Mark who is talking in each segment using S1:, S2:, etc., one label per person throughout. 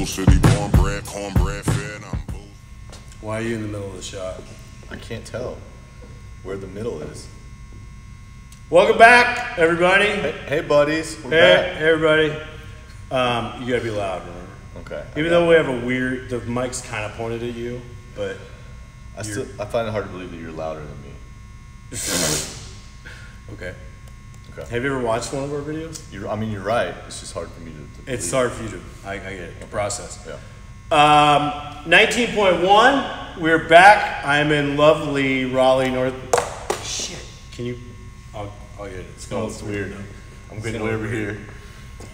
S1: City cornbread fed.
S2: Why are you in the middle of the shot?
S3: I can't tell where the middle is.
S2: Welcome back, everybody.
S3: Hey buddies. We're
S2: Hey,
S3: back.
S2: everybody. You gotta be loud, remember?
S3: Okay.
S2: Even though we have a weird, the mic's kind of pointed at you, but
S3: I find it hard to believe that you're louder than me.
S2: Okay.
S3: Okay.
S2: Have you ever watched one of our videos?
S3: You're right. It's just hard for me to
S2: It's hard for you to, I get it, to process.
S3: Yeah.
S2: 19.1, we're back. I'm in lovely Raleigh, North. Shit. Can you, I'll get it.
S3: It's weird. I'm getting way over here.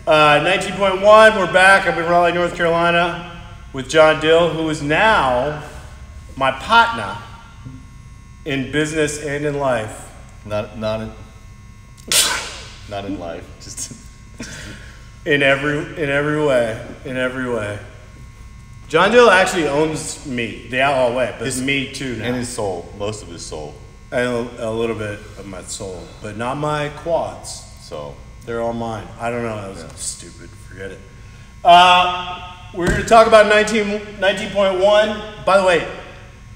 S2: 19.1, we're back. I'm in Raleigh, North Carolina with John Dill, who is now my partner in business and in life.
S3: Not in life. Just
S2: in every way. John Dill actually owns me, the Outlaw way, but it's me too now.
S3: And his soul, most of his soul.
S2: And a little bit of my soul, but not my quads.
S3: So
S2: they're all mine. I don't know. That was stupid. Forget it. We're going to talk about 19.1. By the way,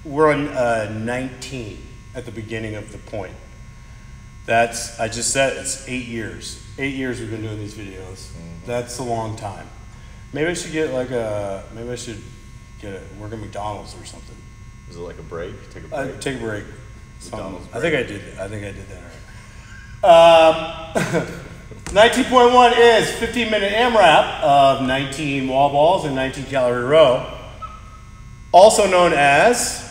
S2: we're on 19 at the beginning of the point. I just said it's 8 years. 8 years we've been doing these videos. Mm-hmm. That's a long time. Maybe I should get work at McDonald's or something.
S3: Is it like a break? Take a break?
S2: Take a break.
S3: McDonald's break.
S2: I think I did that right. 19.1 is 15-minute AMRAP of 19 wall balls and 19 calorie row. Also known as,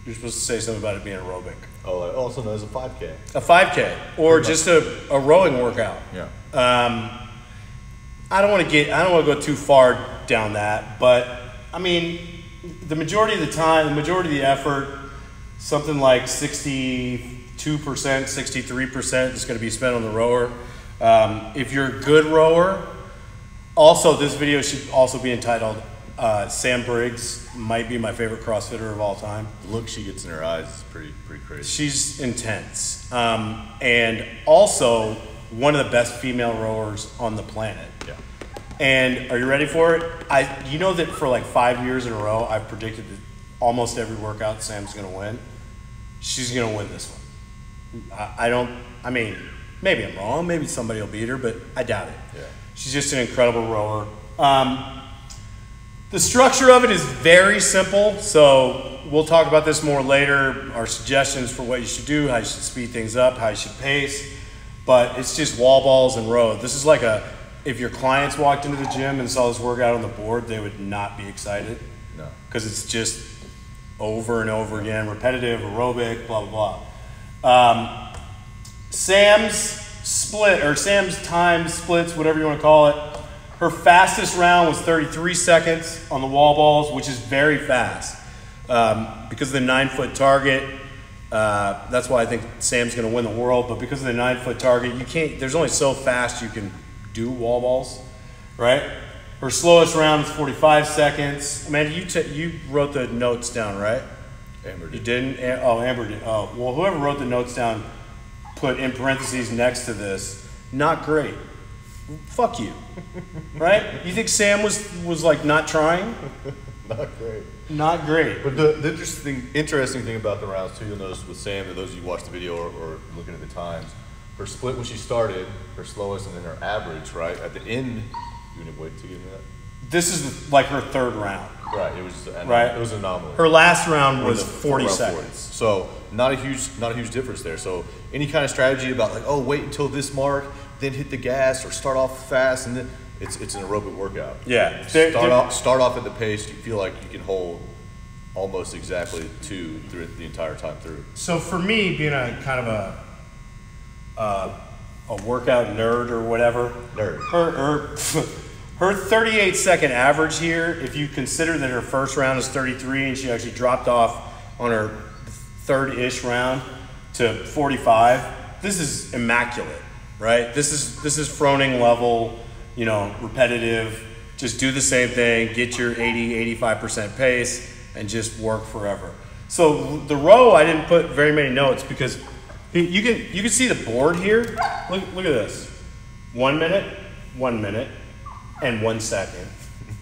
S2: you're supposed to say something about it being aerobic.
S3: Oh, also known as a 5K.
S2: A 5K, or just a rowing workout.
S3: Yeah.
S2: I don't want to go too far down that, but I mean, the majority of the time, the majority of the effort, something like 62%, 63% is going to be spent on the rower. If you're a good rower, also this video should also be entitled Sam Briggs might be my favorite CrossFitter of all time.
S3: The look she gets in her eyes is pretty crazy.
S2: She's intense. And also one of the best female rowers on the planet.
S3: Yeah.
S2: And are you ready for it? You know that for like 5 years in a row, I've predicted that almost every workout Sam's going to win. She's going to win this one. I mean, maybe I'm wrong. Maybe somebody will beat her, but I doubt it.
S3: Yeah.
S2: She's just an incredible rower. The structure of it is very simple, so we'll talk about this more later, our suggestions for what you should do, how you should speed things up, how you should pace, but it's just wall balls and row. This is like if your clients walked into the gym and saw this workout on the board, they would not be excited.
S3: No. Because
S2: it's just over and over again, repetitive, aerobic, blah, blah, blah. Sam's time splits, whatever you want to call it. Her fastest round was 33 seconds on the wall balls, which is very fast. Because of the 9-foot target, that's why I think Sam's going to win the world. But because of the 9-foot target, there's only so fast you can do wall balls, right? Her slowest round is 45 seconds. Amanda, you wrote the notes down, right?
S3: Amber did.
S2: You didn't? Oh, Amber did. Oh, well, whoever wrote the notes down put in parentheses next to this, not great. Fuck you, right? You think Sam was like not trying?
S3: Not great.
S2: Not great.
S3: But the interesting thing about the rounds too, you'll notice with Sam, that those of you who watch the video or looking at the times, her split when she started, her slowest, and then her average, right? At the end, you need to wait to get into that.
S2: This is like her third round.
S3: Right. It was
S2: right.
S3: It was an anomaly.
S2: Her last round was 40 seconds.
S3: 40. So not a huge difference there. So any kind of strategy about like, oh, wait until this mark, then hit the gas, or start off fast, and then it's an aerobic workout.
S2: Yeah.
S3: Start off at the pace you feel like you can hold almost exactly through the entire time through.
S2: So for me, being a kind of a workout nerd or whatever, her 38-second average here, if you consider that her first round is 33 and she actually dropped off on her third-ish round to 45, this is immaculate, right? This is Froning level, repetitive. Just do the same thing, get your 80-85% pace, and just work forever. So the row, I didn't put very many notes because you can see the board here. Look at this. 1 minute, 1 minute, and 1 second.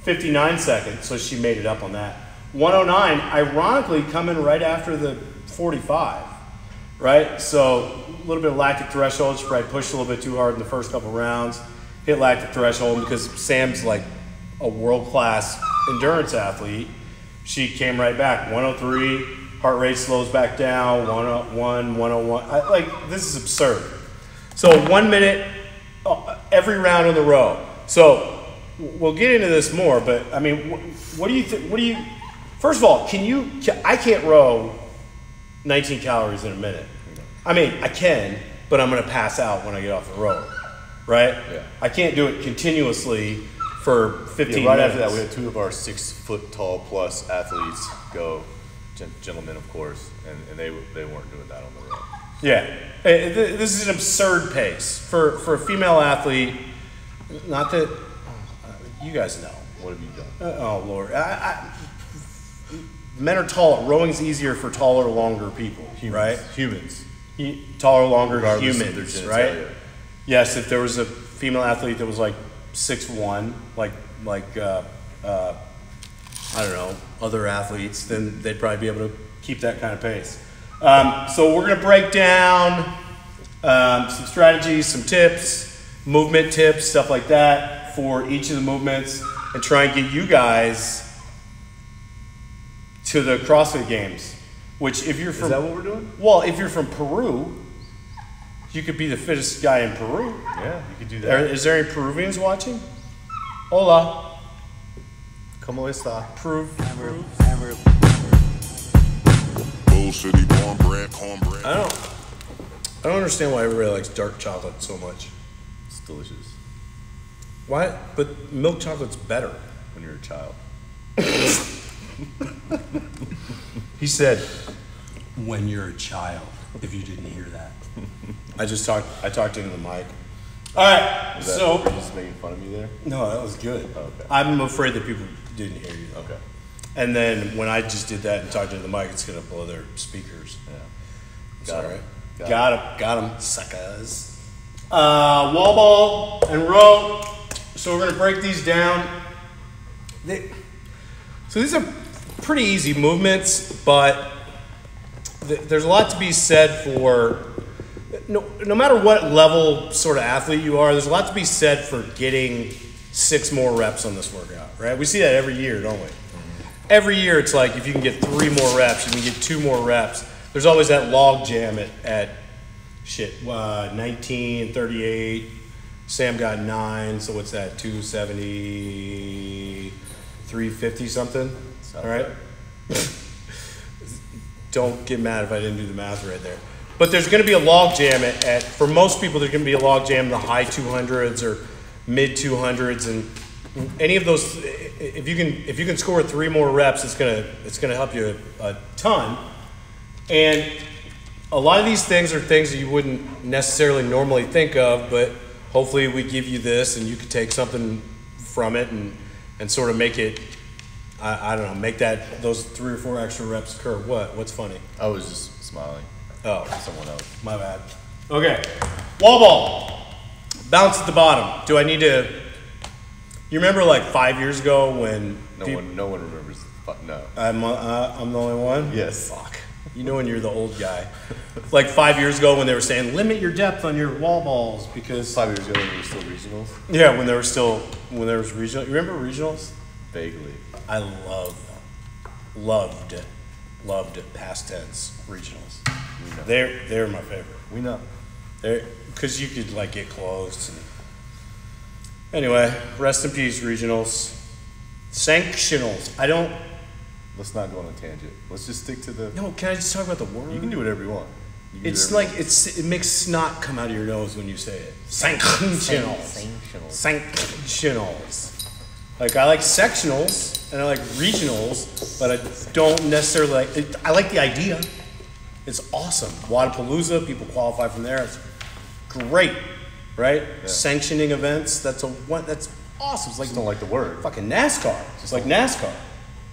S2: 59 seconds, so she made it up on that. 109, ironically, coming right after the 45, right? So a little bit of lactic threshold. She probably pushed a little bit too hard in the first couple rounds. Hit lactic threshold because Sam's like a world-class endurance athlete. She came right back. 103, heart rate slows back down. 101, 101. This is absurd. So 1 minute every round in the row. So we'll get into this more, but I mean, what do you think? What do you? First of all, I can't row 19 calories in a minute. I mean, I can, but I'm going to pass out when I get off the road, right?
S3: Yeah.
S2: I can't do it continuously for 15
S3: right
S2: minutes.
S3: after that, we had 2 of our 6 foot tall plus athletes go, gentlemen, of course, and they weren't doing that on the road.
S2: Yeah, this is an absurd pace for a female athlete. Not that you guys know.
S3: What have you done?
S2: Oh Lord, men are tall. Rowing's easier for taller, longer people, right?
S3: Humans.
S2: Taller, longer
S3: Regardless of
S2: humans,
S3: their
S2: right?
S3: genitalia.
S2: Yes, if there was a female athlete that was like 6'1", like I don't know, other athletes, then they'd probably be able to keep that kind of pace. So we're gonna break down some strategies, some tips, movement tips, stuff like that for each of the movements, and try and get you guys to the CrossFit Games. Which, if you're from,
S3: Is that what we're doing?
S2: Well, if you're from Peru, you could be the fittest guy in Peru.
S3: Yeah, you could do that.
S2: Is there any Peruvians watching? Hola.
S3: Como está?
S2: Peru.
S1: Bull City cornbread.
S2: I don't understand why everybody likes dark chocolate so much.
S3: It's delicious
S2: Why? But milk chocolate's better.
S3: when you're a child.
S2: He said, "When you're a child." If you didn't hear that, I talked into the mic. All right.
S3: Were
S2: So
S3: you just making fun of me there?
S2: no, that was good.
S3: Okay.
S2: I'm afraid that people didn't hear you.
S3: Okay.
S2: And then when I just did that and talked into the mic, it's gonna blow their speakers.
S3: Yeah.
S2: It's
S3: Got
S2: all
S3: it.
S2: right. Got him, suckers. Wall ball and row. So we're gonna break these down. So these are pretty easy movements, but there's a lot to be said for, no matter what level sort of athlete you are, there's a lot to be said for getting 6 more reps on this workout, right? We see that every year, don't we? Every year it's like, if you can get 3 more reps, you can get 2 more reps. There's always that log jam at 19, 38. Sam got 9, so what's that, 270, 350 something? All right? Don't get mad if I didn't do the math right there. But there's going to be a log jam for most people, there's going to be a log jam in the high 200s or mid 200s, and any of those, if you can score 3 more reps, it's going to help you a ton. And a lot of these things are things that you wouldn't necessarily normally think of, but hopefully we give you this and you can take something from it and sort of make it, I don't know, make those 3 or 4 extra reps occur. What's funny?
S3: I was just smiling.
S2: Oh,
S3: at someone else.
S2: my bad. Okay, wall ball. Bounce at the bottom. Do I need to? You remember like 5 years ago when
S3: No one remembers. No.
S2: I'm the only one.
S3: Yes.
S2: Fuck. You know when you're the old guy. Like 5 years ago when they were saying limit your depth on your wall balls because
S3: 5 years ago when we were still regionals.
S2: yeah, when there was regional. You remember regionals?
S3: Vaguely.
S2: I loved past tense regionals.
S3: We know.
S2: They're my favorite.
S3: We know.
S2: Because you could like get close. Anyway, rest in peace regionals. Sanctionals.
S3: Let's not go on a tangent. Let's just stick to the.
S2: No, can I just talk about the word?
S3: You can do whatever you want.
S2: It's like it makes snot come out of your nose when you say it. Sanctionals. Sanctionals. Like I like sectionals and I like regionals, but I don't necessarily like it. I like the idea. It's awesome. Wadapalooza, people qualify from there. It's great, right?
S3: Yeah.
S2: Sanctioning events. That's awesome. It's like
S3: Just don't like the word.
S2: fucking NASCAR. It's like NASCAR,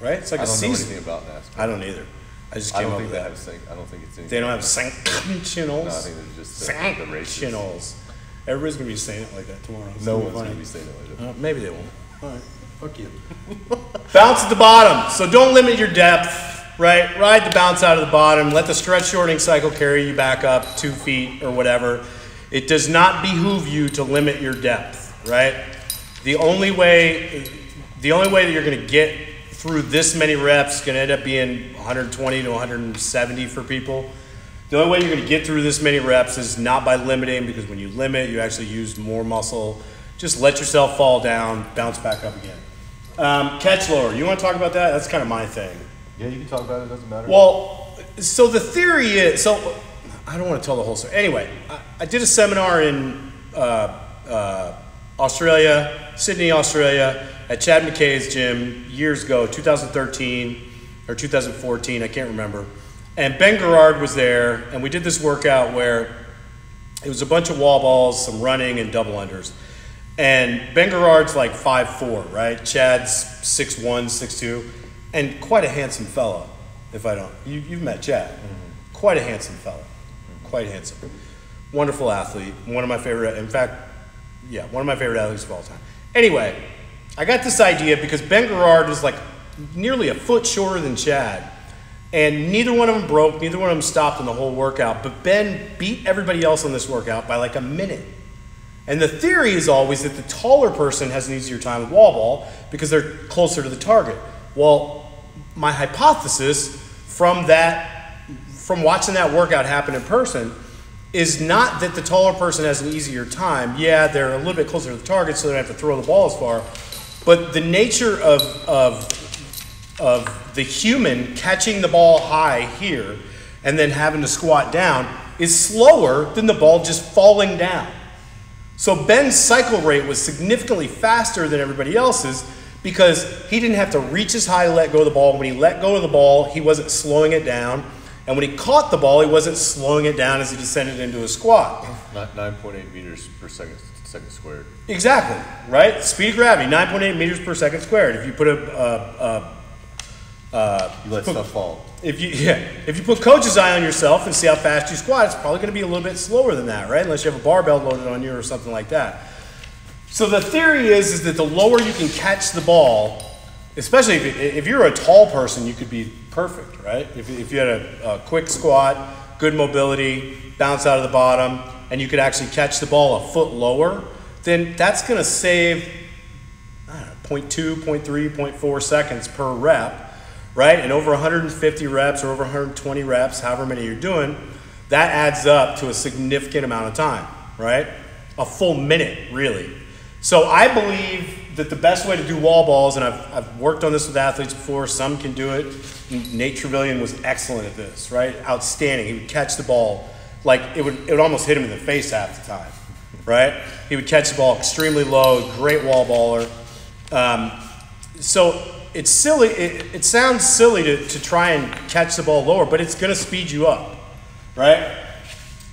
S2: right? It's like
S3: I
S2: a
S3: don't know
S2: season.
S3: anything about NASCAR.
S2: I don't either. I just
S3: I
S2: came
S3: don't
S2: up
S3: think
S2: with
S3: they
S2: that.
S3: have I don't think it's anything.
S2: They don't have sanctionals.
S3: No, I think they're just the races.
S2: Sanctionals. Everybody's gonna be saying it like that tomorrow. It's
S3: No
S2: gonna be
S3: one's
S2: funny.
S3: gonna be saying it like that.
S2: Maybe they won't. All right, fuck you. Bounce at the bottom. So don't limit your depth, right? Ride the bounce out of the bottom. Let the stretch shortening cycle carry you back up 2 feet or whatever. It does not behoove you to limit your depth, right? The only way that you're gonna get through this many reps is gonna end up being 120 to 170 for people. The only way you're gonna get through this many reps is not by limiting, because when you limit, you actually use more muscle. Just let yourself fall down, bounce back up again. Catch lower, you wanna talk about that? That's kind of my thing.
S3: Yeah, you can talk about it, doesn't matter.
S2: Well, so the theory is, so I don't want to tell the whole story. Anyway, I did a seminar in Australia, Sydney, Australia, at Chad McKay's gym years ago, 2013 or 2014, I can't remember. And Ben Gerard was there, and we did this workout where it was a bunch of wall balls, some running, and double unders. And Ben Gerard's like 5'4", right? Chad's 6'1", 6'2", and quite a handsome fellow, if I don't. You've met Chad. Mm-hmm. Quite a handsome fellow. Quite handsome. Wonderful athlete. One of my favorite, in fact, yeah, one of my favorite athletes of all time. Anyway, I got this idea because Ben Gerard is like nearly a foot shorter than Chad. And neither one of them broke, neither one of them stopped in the whole workout, but Ben beat everybody else on this workout by like a minute. And the theory is always that the taller person has an easier time with wall ball because they're closer to the target. Well, my hypothesis from watching that workout happen in person is not that the taller person has an easier time. Yeah, they're a little bit closer to the target, so they don't have to throw the ball as far. But the nature of the human catching the ball high here and then having to squat down is slower than the ball just falling down. So Ben's cycle rate was significantly faster than everybody else's because he didn't have to reach as high to let go of the ball. When he let go of the ball, he wasn't slowing it down. And when he caught the ball, he wasn't slowing it down as he descended into a squat.
S3: 9.8 meters per second squared.
S2: Exactly, right? Speed of gravity, 9.8 meters per second squared. If you put
S3: you let stuff fall.
S2: If you put coach's eye on yourself and see how fast you squat, it's probably going to be a little bit slower than that, right? Unless you have a barbell loaded on you or something like that. So the theory is that the lower you can catch the ball, especially if you're a tall person, you could be perfect, right? If you had a quick squat, good mobility, bounce out of the bottom, and you could actually catch the ball a foot lower, then that's going to save, I don't know, 0.2, 0.3, 0.4 seconds per rep, right? And over 150 reps or over 120 reps, however many you're doing, that adds up to a significant amount of time, right? A full minute, really. So I believe that the best way to do wall balls, and I've worked on this with athletes before, some can do it. Nate Trevelyan was excellent at this, right? Outstanding. He would catch the ball like it would almost hit him in the face half the time, right? He would catch the ball extremely low, great wall baller. So it's silly. It sounds silly to try and catch the ball lower, but it's going to speed you up, right?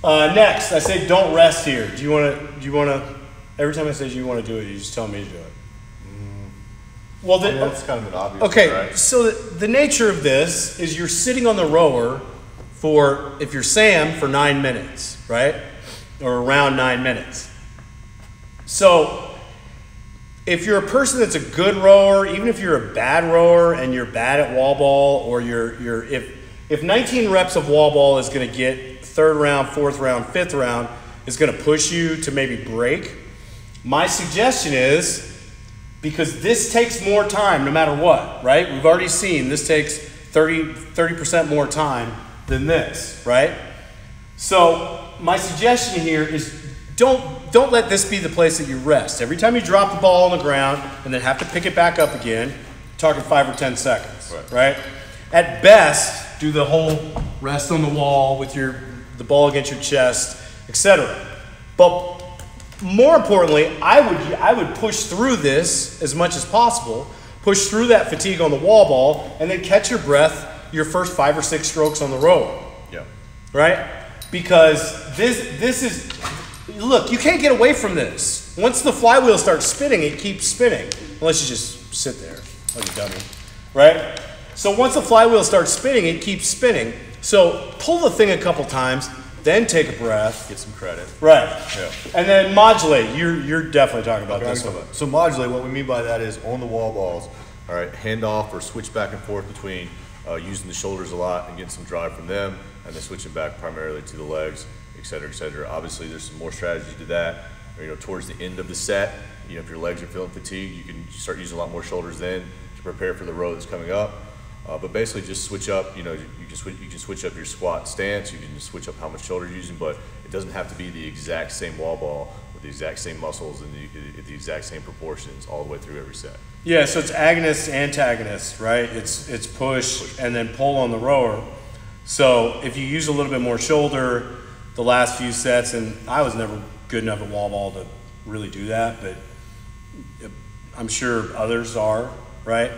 S2: Next, I say don't rest here. Do you want to? Every time I say you want to do it, you just tell me to do it. Well,
S3: that's kind of an obvious
S2: okay,
S3: one, right?
S2: So the nature of this is you're sitting on the rower for, if you're Sam, for 9 minutes, right? Or around 9 minutes. So if you're a person that's a good rower, even if you're a bad rower and you're bad at wall ball, or if 19 reps of wall ball is going to get third round, fourth round, fifth round, is going to push you to maybe break, my suggestion is, because this takes more time no matter what, right? We've already seen this takes 30% more time than this, right? So my suggestion here is don't let this be the place that you rest. Every time you drop the ball on the ground and then have to pick it back up again, talking 5 or 10 seconds, right? At best, do the whole rest on the wall with the ball against your chest, etc. But more importantly, I would push through this as much as possible, push through that fatigue on the wall ball, and then catch your breath your first 5 or 6 strokes on the rower. Yeah. Right? Because this is, look, you can't get away from this. Once the flywheel starts spinning, it keeps spinning, unless you just sit there like a dummy, right? So once the flywheel starts spinning, it keeps spinning. So pull the thing a couple times, then take a breath.
S3: Get some credit.
S2: Right.
S3: Yeah.
S2: And then modulate. You're definitely talking about this one.
S3: So modulate, what we mean by that is on the wall balls, all right, hand off or switch back and forth between using the shoulders a lot and getting some drive from them, and then switching back primarily to the legs, et cetera, et cetera. Obviously, there's some more strategy to that. You know, towards the end of the set, you know, if your legs are feeling fatigued, you can start using a lot more shoulders then to prepare for the row that's coming up. But basically, just switch up. You know, you can switch up your squat stance. You can just switch up how much shoulder you're using, but it doesn't have to be the exact same wall ball with the exact same muscles and the exact same proportions all the way through every set.
S2: Yeah, so it's agonist, antagonist, right? It's push and then pull on the rower. So if you use a little bit more shoulder the last few sets, and I was never good enough at wall ball to really do that, but I'm sure others are, right?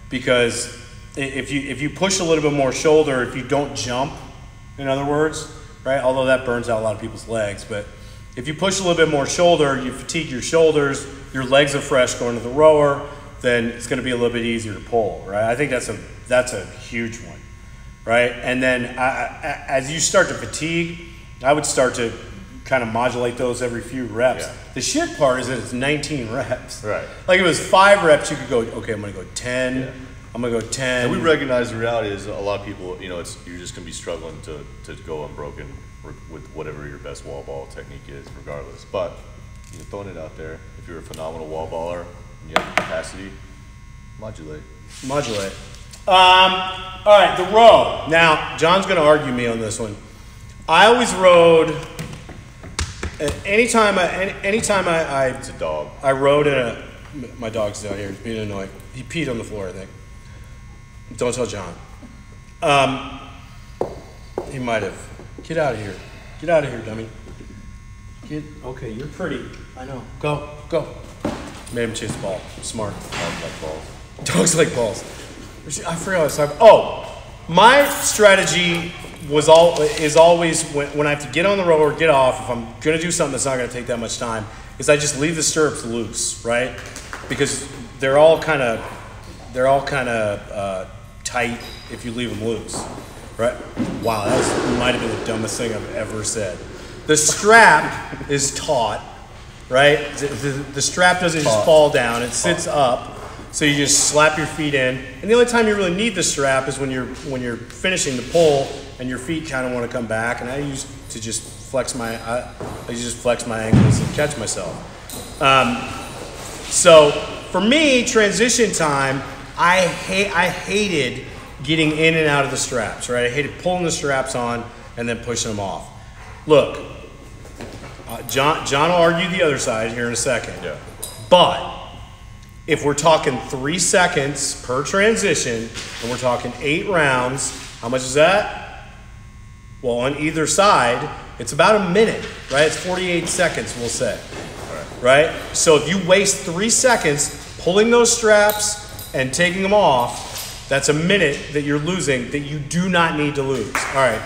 S2: Because if you push a little bit more shoulder, if you don't jump, in other words, right? Although that burns out a lot of people's legs, but if you push a little bit more shoulder, you fatigue your shoulders, your legs are fresh going to the rower, then it's going to be a little bit easier to pull, right? I think that's a huge one, right? And then as you start to fatigue, I would start to kind of modulate those every few reps.
S3: Yeah.
S2: The shit part is that it's 19 reps.
S3: Right.
S2: Like if it was 5 reps, you could go, okay, I'm going to go 10. Yeah. I'm going to go 10.
S3: And we recognize the reality is a lot of people, you know, you're just going to be struggling to go unbroken with whatever your best wall ball technique is, regardless. But you know, throwing it out there, if you're a phenomenal wall baller and you have the capacity, modulate.
S2: Modulate. All right, the row. Now, John's going to argue me on this one. I always rode. Anytime I
S3: it's a dog.
S2: I rode in a. My dog's down here. He's being annoying. He peed on the floor, I think. Don't tell John. He might have. Get out of here. Get out of here, dummy. Okay, you're pretty. I know. Go. Made him chase the ball. Smart.
S3: Dogs like balls.
S2: Dogs like balls. I forgot what I was talking about. Oh, my strategy is always when I have to get on the row or get off, if I'm going to do something that's not going to take that much time, is I just leave the stirrups loose, right? Because they're all kind of tight if you leave them loose, right? Wow, that might have been the dumbest thing I've ever said. The strap is taut, right? The strap doesn't just fall down; it sits up. So you just slap your feet in, and the only time you really need the strap is when you're finishing the pull and your feet kind of want to come back. And I used to just flex my ankles and catch myself. So for me, transition time, I hated getting in and out of the straps, right? I hated pulling the straps on and then pushing them off. Look, John will argue the other side here in a second.
S3: Yeah.
S2: But if we're talking 3 seconds per transition and we're talking 8 rounds, how much is that? Well, on either side, it's about a minute, right? It's 48 seconds, we'll say, right? So if you waste 3 seconds pulling those straps and taking them off, that's a minute that you're losing that you do not need to lose. All right.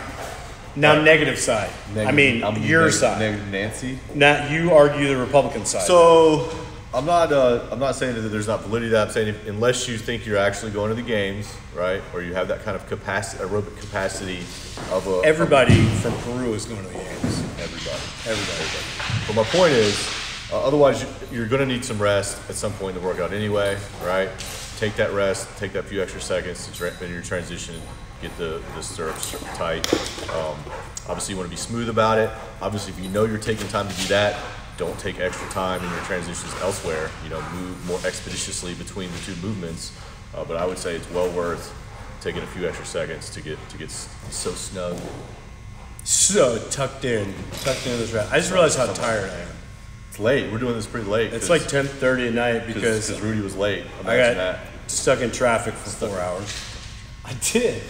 S2: Now, negative side. Your side.
S3: Negative Nancy.
S2: Now, you argue the Republican side.
S3: So I'm not saying that there's not validity to that. I'm saying unless you think you're actually going to the games, right, or you have that kind of capacity, aerobic capacity of a.
S2: Everybody from Peru is going to the games.
S3: Everybody. But my point is, otherwise you're going to need some rest at some point in the workout anyway, right? Take that rest, take that few extra seconds in your transition, get the stirrups tight. Obviously you want to be smooth about it. Obviously if you know you're taking time to do that, don't take extra time in your transitions elsewhere. You know, move more expeditiously between the two movements. But I would say it's well worth taking a few extra seconds to get so snug.
S2: So tucked in this round. I just realized how tired I am.
S3: It's late. We're doing this pretty late.
S2: It's like 10:30 at night because
S3: Rudy was late.
S2: I got stuck in traffic for 4 hours. I did.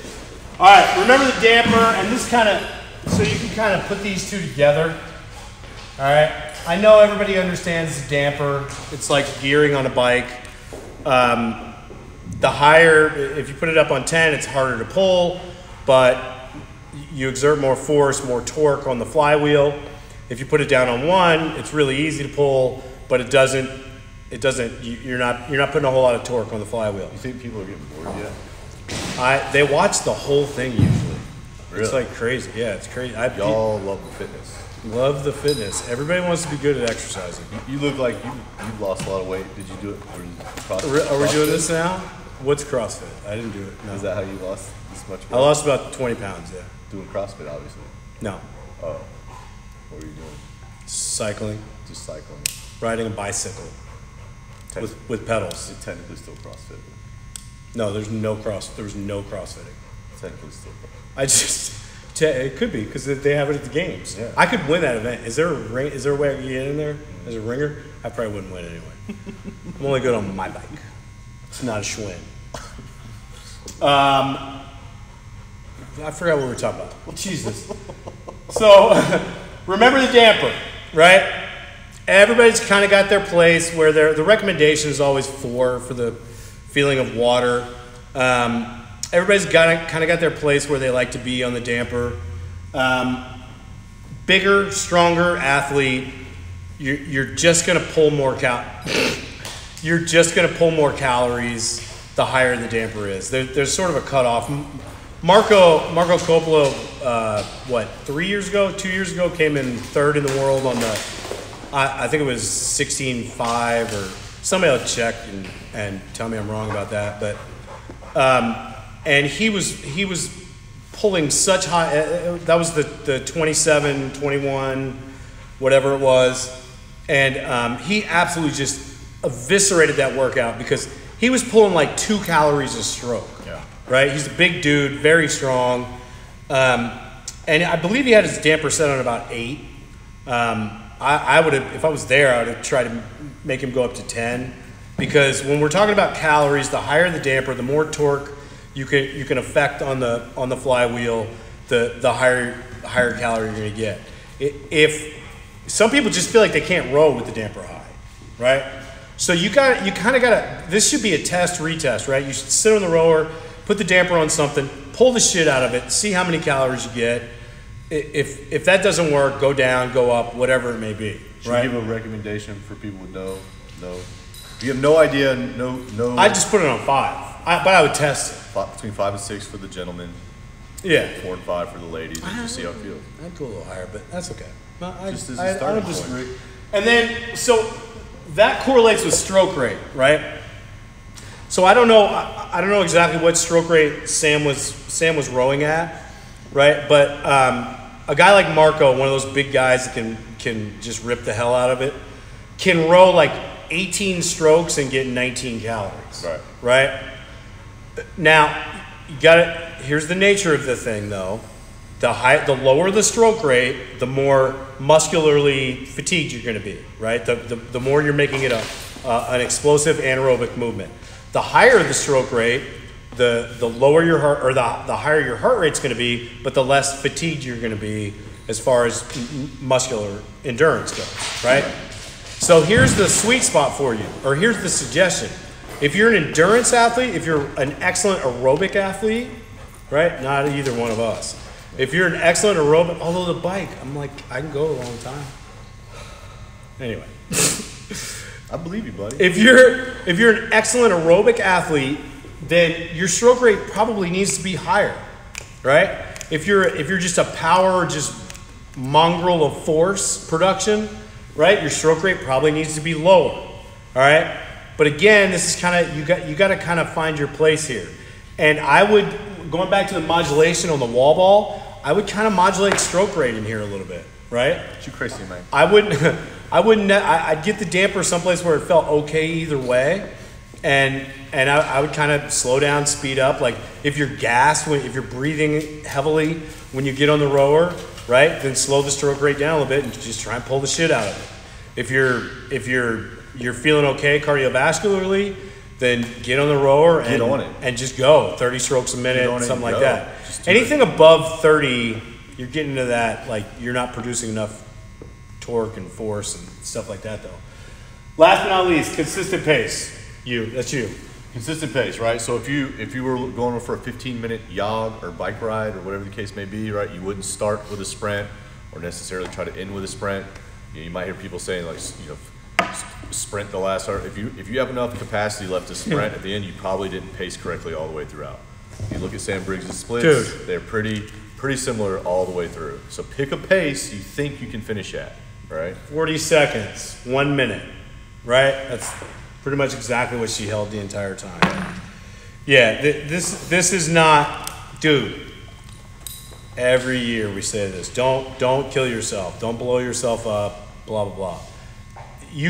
S2: All right, remember the damper, and this kind of, so you can kind of put these two together. All right. I know everybody understands the damper. It's like gearing on a bike. The higher, if you put it up on 10, it's harder to pull, but you exert more force, more torque on the flywheel. If you put it down on 1, it's really easy to pull, but it doesn't, you're not putting a whole lot of torque on the flywheel.
S3: You think people are getting bored yet?
S2: They watch the whole thing usually.
S3: Really?
S2: It's like crazy. Yeah, it's crazy.
S3: Y'all love the fitness.
S2: Love the fitness. Everybody wants to be good at exercising.
S3: You look like you've lost a lot of weight. Did you do it for CrossFit?
S2: Are we doing this now? What's CrossFit? I didn't do it. No.
S3: Is that how you lost this much weight?
S2: I lost about 20 pounds, yeah.
S3: Doing CrossFit, obviously.
S2: No.
S3: Oh. What were you doing?
S2: Cycling.
S3: Just cycling.
S2: Riding a bicycle. With pedals.
S3: It's technically still CrossFit.
S2: No, there was no CrossFitting.
S3: Technically still.
S2: It could be because they have it at the games.
S3: Yeah.
S2: I could win that event. Is there a ring? Is there a way I can get in there as a ringer? I probably wouldn't win anyway. I'm only good on my bike. It's not a Schwinn. I forgot what we were talking about. Well, Jesus. So, remember the damper, right? Everybody's kind of got their place where the recommendation is always 4 for the feeling of water. Everybody's kind of got their place where they like to be on the damper. Bigger, stronger athlete, you're just going to pull more You're just going to pull more calories the higher the damper is. There's sort of a cutoff. Marco Coppola, 2 years ago, came in 3rd in the world on the, I think it was 16.5 or somebody will check and tell me I'm wrong about that. But and he was pulling such high. That was the 27, 21, whatever it was, and he absolutely just eviscerated that workout because he was pulling like 2 calories a stroke.
S3: Yeah.
S2: Right. He's a big dude, very strong, and I believe he had his damper set on about 8. I would have, if I was there, I would have tried to make him go up to 10, because when we're talking about calories, the higher the damper, the more torque you can affect on the flywheel, the higher calorie you're going to get. If some people just feel like they can't row with the damper high, right? So you kind of gotta. This should be a test retest, right? You should sit on the rower, put the damper on something, pull the shit out of it, see how many calories you get. If that doesn't work, go down, go up, whatever it may be.
S3: Should
S2: right?
S3: you give a recommendation for people with no? If you have no idea, no.
S2: I just put it on 5, but I would test it.
S3: Between 5 and 6 for the gentlemen.
S2: Yeah.
S3: 4 and 5 for the ladies. And just see how it feels.
S2: I'd go a little higher, but that's okay. No,
S3: Just as a
S2: I
S3: starting
S2: don't disagree.
S3: point.
S2: And then, so that correlates with stroke rate, right? So I don't know exactly what stroke rate Sam was rowing at, right? But a guy like Marco, one of those big guys that can just rip the hell out of it, can row like 18 strokes and get 19 calories. Right? Now, here's the nature of the thing though. The lower the stroke rate, the more muscularly fatigued you're going to be, right? The more you're making it an explosive anaerobic movement. The higher the stroke rate, the lower your heart, or the higher your heart rate's going to be, but the less fatigued you're going to be as far as muscular endurance goes, right? So here's the sweet spot for you, or here's the suggestion. If you're an endurance athlete, if you're an excellent aerobic athlete, right? Not either one of us. If you're an excellent aerobic, although the bike, I'm like, I can go a long time. Anyway.
S3: I believe you, buddy.
S2: If you're an excellent aerobic athlete, then your stroke rate probably needs to be higher, right? If you're just a power, just mongrel of force production, right? Your stroke rate probably needs to be lower, all right? But again, this is kind of, you got to kind of find your place here. And I would, going back to the modulation on the wall ball, I would kind of modulate stroke rate in here a little bit, right?
S3: You crazy, man.
S2: I'd get the damper someplace where it felt okay either way, and I would kind of slow down, speed up. Like if you're gassed, if you're breathing heavily when you get on the rower, right? Then slow the stroke rate down a little bit and just try and pull the shit out of it. If you're feeling okay cardiovascularly, then get on the rower and just go 30 strokes a minute, something like that. Anything above 30, you're getting to that, like you're not producing enough torque and force and stuff like that though. Last but not least, consistent pace. That's you.
S3: Consistent pace, right? So if you were going for a 15-minute jog or bike ride or whatever the case may be, right? You wouldn't start with a sprint or necessarily try to end with a sprint. You might hear people saying like, sprint the last hour. If you have enough capacity left to sprint at the end, you probably didn't pace correctly all the way throughout. If you look at Sam Briggs' splits, they're pretty pretty similar all the way through. So pick a pace you think you can finish at, right?
S2: 40 seconds, 1 minute, right? That's pretty much exactly what she held the entire time. Yeah, this is not, dude. Every year we say this. Don't kill yourself. Don't blow yourself up. Blah blah blah. You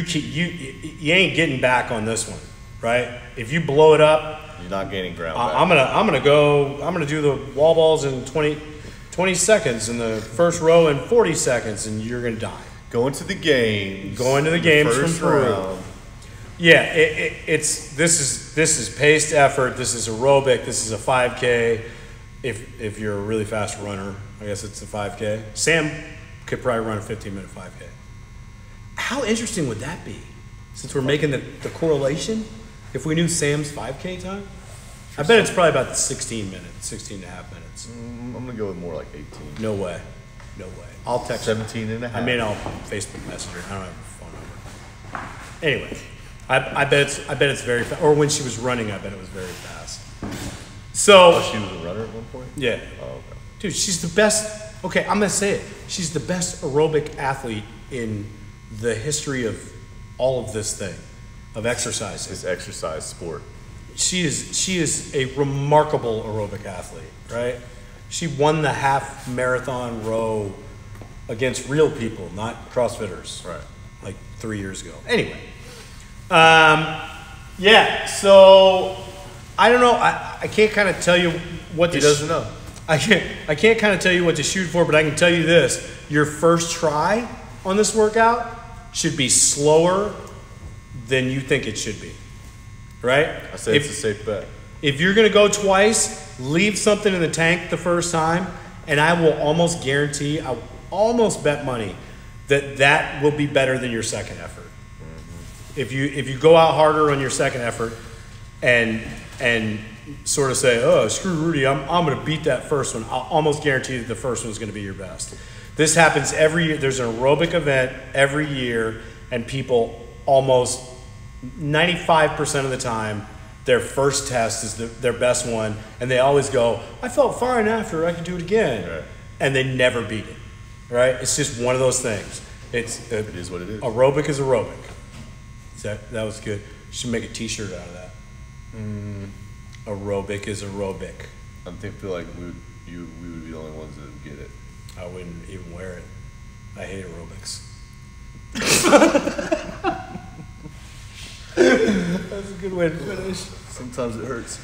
S2: ain't getting back on this one, right? If you blow it up,
S3: you're not gaining ground back.
S2: I'm gonna do the wall balls in 20 seconds in the first row and 40 seconds, and you're gonna die.
S3: Going to the games.
S2: Going to the games from Peru.
S3: Round.
S2: Yeah, this is paced effort. This is aerobic. This is a 5K. If you're a really fast runner, I guess it's a 5K. Sam could probably run a 15-minute 5K. How interesting would that be? Since we're making the correlation, if we knew Sam's 5K time, I bet it's probably about 16 and a half minutes.
S3: I'm gonna go with more like 18.
S2: No way. I'll text
S3: 17 and a half.
S2: I mean, I'll Facebook Messenger. I don't have a phone number. Anyway, I bet it's very fast. Or when she was running, I bet it was very fast. So.
S3: Oh, she was a runner at one point?
S2: Yeah.
S3: Oh, okay.
S2: Dude, she's the best. Okay, I'm gonna say it. She's the best aerobic athlete in the history of all of this thing, of exercising.
S3: This exercise sport.
S2: She is a remarkable aerobic athlete, right? She won the half marathon row against real people, not CrossFitters.
S3: Right.
S2: Like 3 years ago. Anyway. Yeah, so I don't know. I can't kind of tell you what
S3: He doesn't know.
S2: I can't kind of tell you what to shoot for, but I can tell you this. Your first try on this workout should be slower than you think it should be. Right?
S3: I say it's a safe bet.
S2: If you're going to go twice, leave something in the tank the first time, and I will almost guarantee, I will almost bet money that will be better than your second effort. Mm-hmm. If you go out harder on your second effort and sort of say, oh, screw Rudy, I'm going to beat that first one, I'll almost guarantee that the first one's going to be your best. This happens every year. There's an aerobic event every year, and people almost 95% of the time, their first test is their best one, and they always go, I felt fine after, I can do it again.
S3: Right.
S2: And they never beat it, right? It's just one of those things.
S3: It is what it is.
S2: Aerobic is aerobic. That was good. You should make a t-shirt out of that. Aerobic is aerobic.
S3: I feel like we would be the only ones that would get it.
S2: I wouldn't even wear it. I hate aerobics. That's a good way to finish.
S3: Sometimes it hurts.